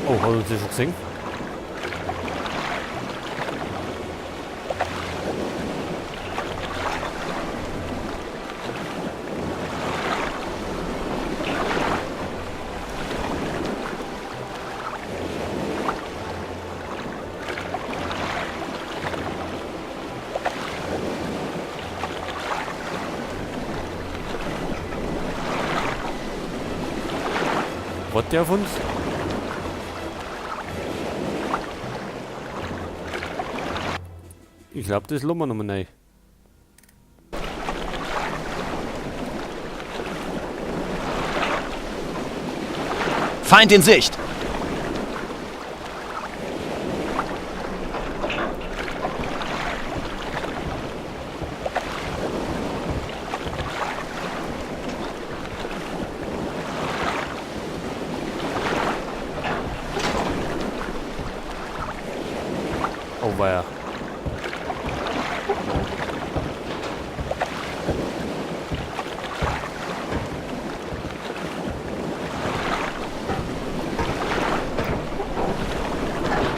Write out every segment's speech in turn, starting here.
Oh, hat uns das schon gesehen? Wartet der auf uns? Ich glaube, das lassen wir nochmal rein. Feind in Sicht! Oh, weia.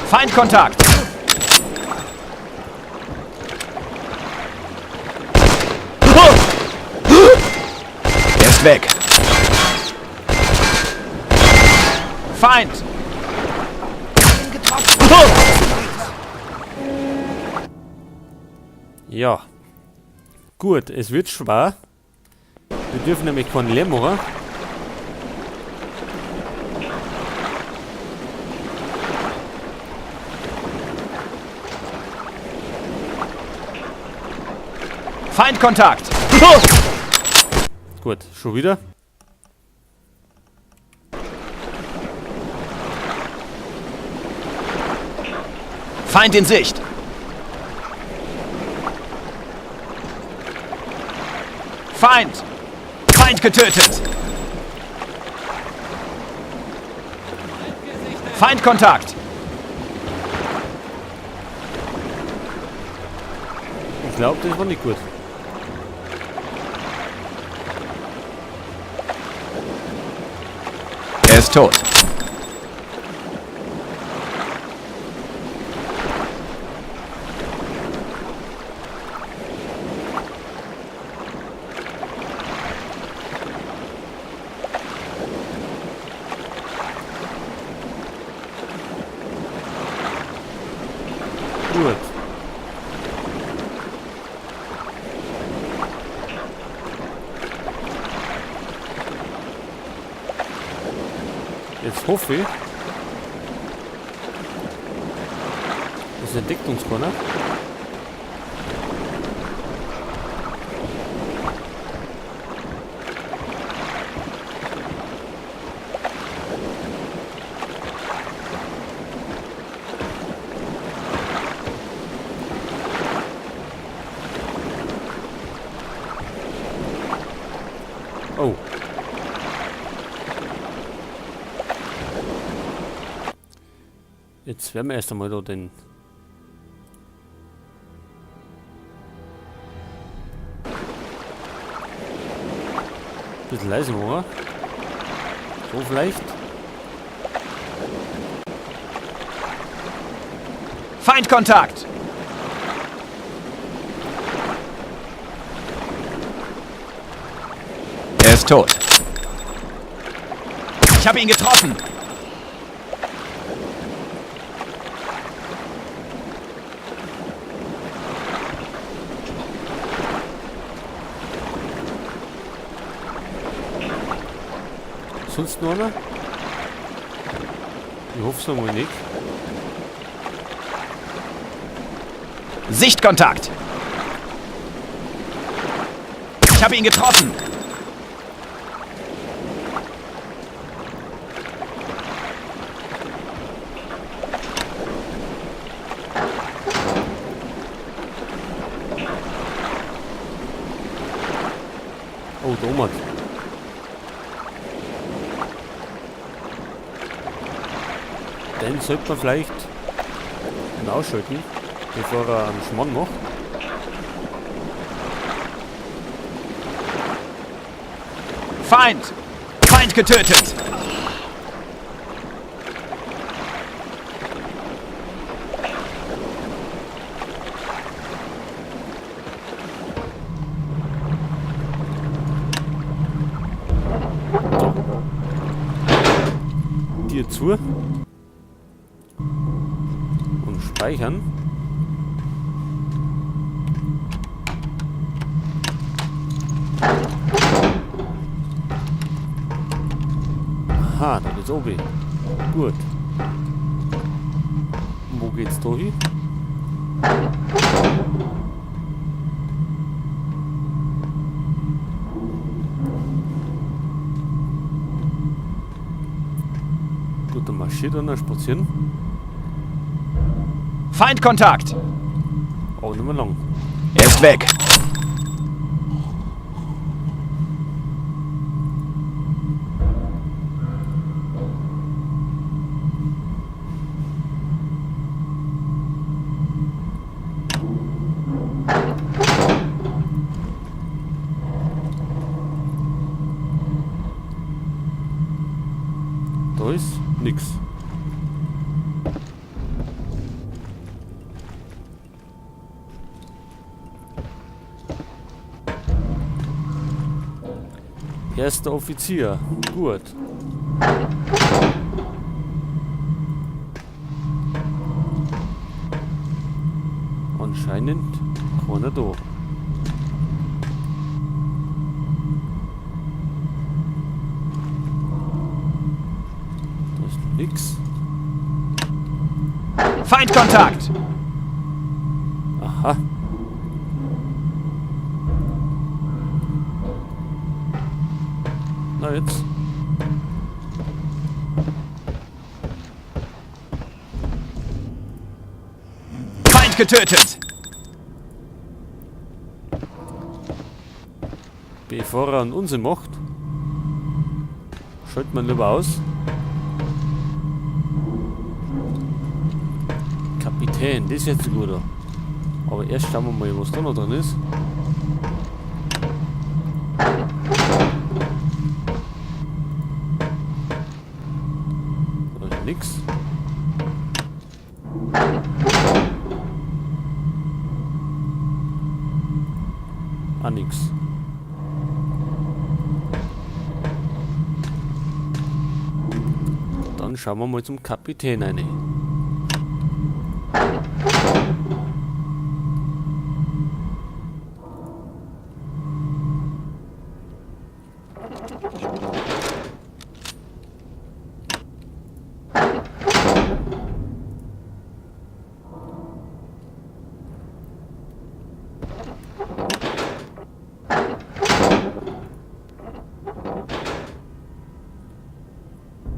Feindkontakt! Er ist weg! Feind! Ja. Gut, es wird schwer. Wir dürfen nämlich keinen Lärm machen. Feindkontakt! Gut, schon wieder. Feind in Sicht! Feind! Feind getötet! Feindkontakt! Ich glaube, das war nicht gut. Er ist tot. Gut. Jetzt hoffe ich, das entdeckt uns keiner. Oh. Jetzt werden wir erst einmal da den... Bisschen leise machen. So vielleicht. Feindkontakt! Er ist tot. Ich habe ihn getroffen. Sonst noch einer? Ich hoffe es einmal nicht. Sichtkontakt! Ich habe ihn getroffen. Oh, da oben. Den sollte man vielleicht ausschalten, bevor er einen Schmarrn macht. Feind! Feind getötet! Tür zu. Und speichern. Aha, da geht's oben. Gut. Und wo geht's da hin? Gut, dann marschiert er spazieren. Feindkontakt! Oh, nicht mehr lang. Er ist weg. Da ist nix. Erster Offizier. Gut. Anscheinend keiner da. Da ist nix. Feindkontakt! Aha. Na jetzt. Feind getötet! Bevor er einen Unsinn macht, schaltet man lieber aus. Kapitän, das ist jetzt ein guter. Aber erst schauen wir mal, was da noch drin ist. Da ist nix. Ah, nix. Dann schauen wir mal zum Kapitän rein.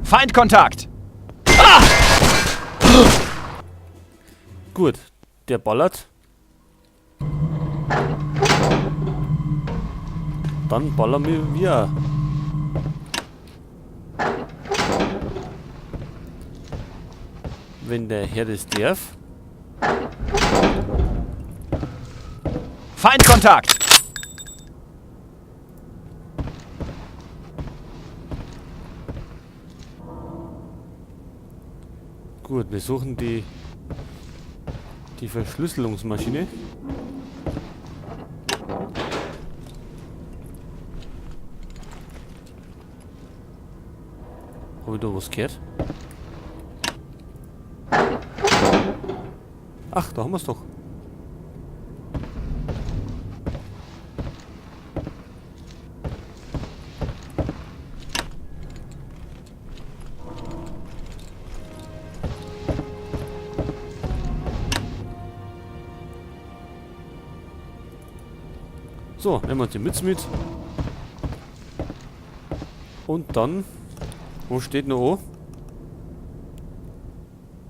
Feindkontakt! Gut, der ballert. Dann ballern wir. Wenn der Herr das darf. Feindkontakt! Gut, wir suchen die Verschlüsselungsmaschine. Habe ich da was gehört? Ach, da haben wir es doch. So, nehmen wir uns die Mütze mit. Und dann, wo steht noch an?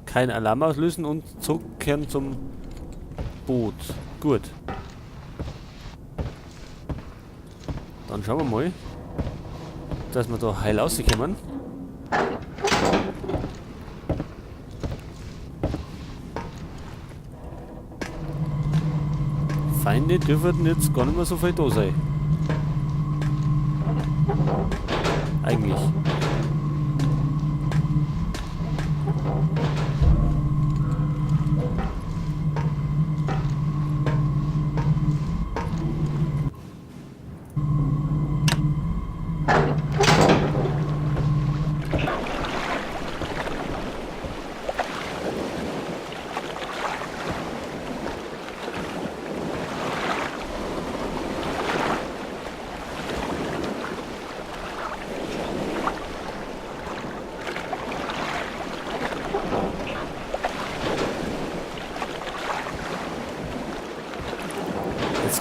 Kein Alarm auslösen und zurückkehren zum Boot. Gut. Dann schauen wir mal, dass wir da heil rauskommen. Feinde dürfen jetzt gar nicht mehr so viel da sein. Eigentlich.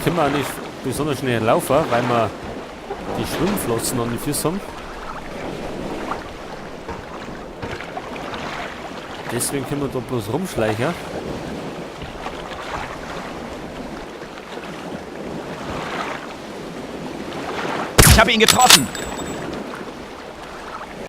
Jetzt können wir auch nicht besonders schnell laufen, weil wir die Schwimmflossen an die Füße haben. Deswegen können wir da bloß rumschleichen. Ich habe ihn getroffen.